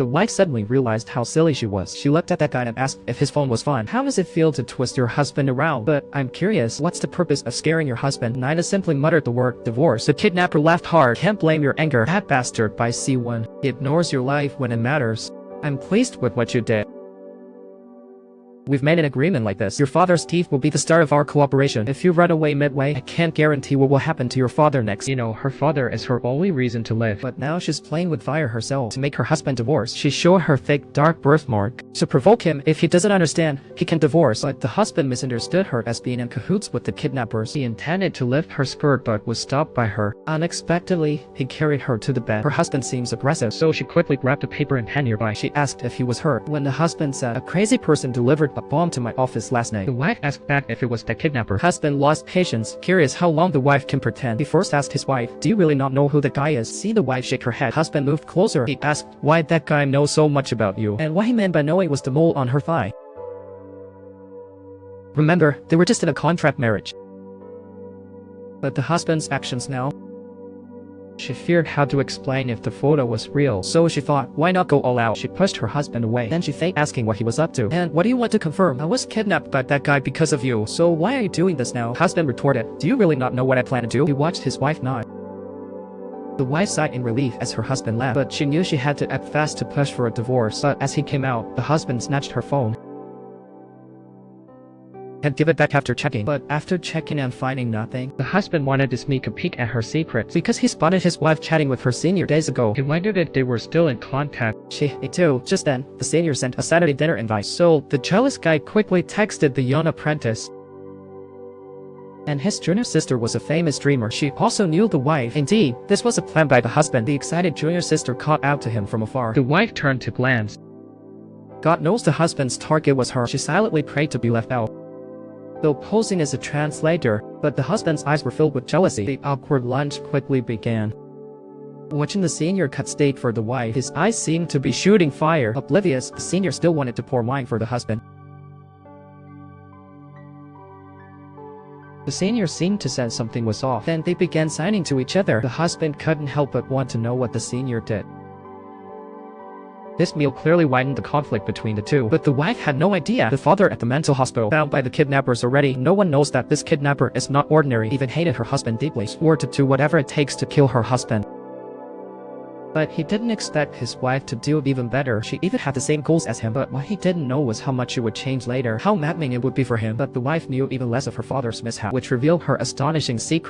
The wife suddenly realized how silly she was. She looked at that guy and asked if his phone was fine. How does it feel to twist your husband around? But I'm curious, what's the purpose of scaring your husband? Nina simply muttered the word divorce. The kidnapper laughed hard. Can't blame your anger. That bastard by C1. He ignores your life when it matters. I'm pleased with what you did. We've made an agreement like this. Your father's teeth will be the start of our cooperation. If you run away midway, I can't guarantee what will happen to your father next. You know, her father is her only reason to live. But now she's playing with fire herself. To make her husband divorce, she showed her fake dark birthmark. To provoke him, if he doesn't understand, he can divorce. But the husband misunderstood her as being in cahoots with the kidnappers. He intended to lift her skirt but was stopped by her. Unexpectedly, he carried her to the bed. Her husband seems aggressive, So she quickly grabbed a paper and pen nearby. she asked if he was hurt. When the husband said, "A crazy person delivered a bomb to my office last night." The wife asked back if it was the kidnapper. Husband lost patience, curious how long the wife can pretend. He first asked his wife, "Do you really not know who the guy is?" See the wife shake her head. Husband moved closer. He asked why that guy knows so much about you, and what he meant by knowing was the mole on her thigh. Remember, they were just in a contract marriage. But the husband's actions now. She feared how to explain if the photo was real, so she thought, why not go all out? She pushed her husband away. Then she faked asking what he was up to. "And what do you want to confirm?" "I was kidnapped by that guy because of you. So why are you doing this now?" Husband retorted, "Do you really not know what I plan to do?" He watched his wife nod. The wife sighed in relief as her husband left, but she knew she had to act fast to push for a divorce. But as he came out, the husband snatched her phone and give it back after checking. But after checking and finding nothing, The husband wanted to sneak a peek at her secrets. because he spotted his wife chatting with her senior days ago. He wondered if they were still in contact. Me too. Just then, the senior sent a Saturday dinner invite. So the jealous guy quickly texted the young apprentice. And his junior sister was a famous dreamer. She also knew the wife. Indeed, this was a plan by the husband. The excited junior sister caught out to him from afar. The wife turned to glance. God knows the husband's target was her. She silently prayed to be left out, though posing as a translator, but the husband's eyes were filled with jealousy. The awkward lunch quickly began. Watching the senior cut steak for the wife, his eyes seemed to be shooting fire. Oblivious, the senior still wanted to pour wine for the husband. The senior seemed to sense something was off. Then they began signing to each other. The husband couldn't help but want to know what the senior did. This meal clearly widened the conflict between the two, but the wife had no idea. The father at the mental hospital, found by the kidnappers already. No one knows that this kidnapper is not ordinary. Even hated her husband deeply, swore to do whatever it takes to kill her husband. But he didn't expect his wife to do even better. She even had the same goals as him, but what he didn't know was how much it would change later, how maddening it would be for him. But the wife knew even less of her father's mishap, which revealed her astonishing secret.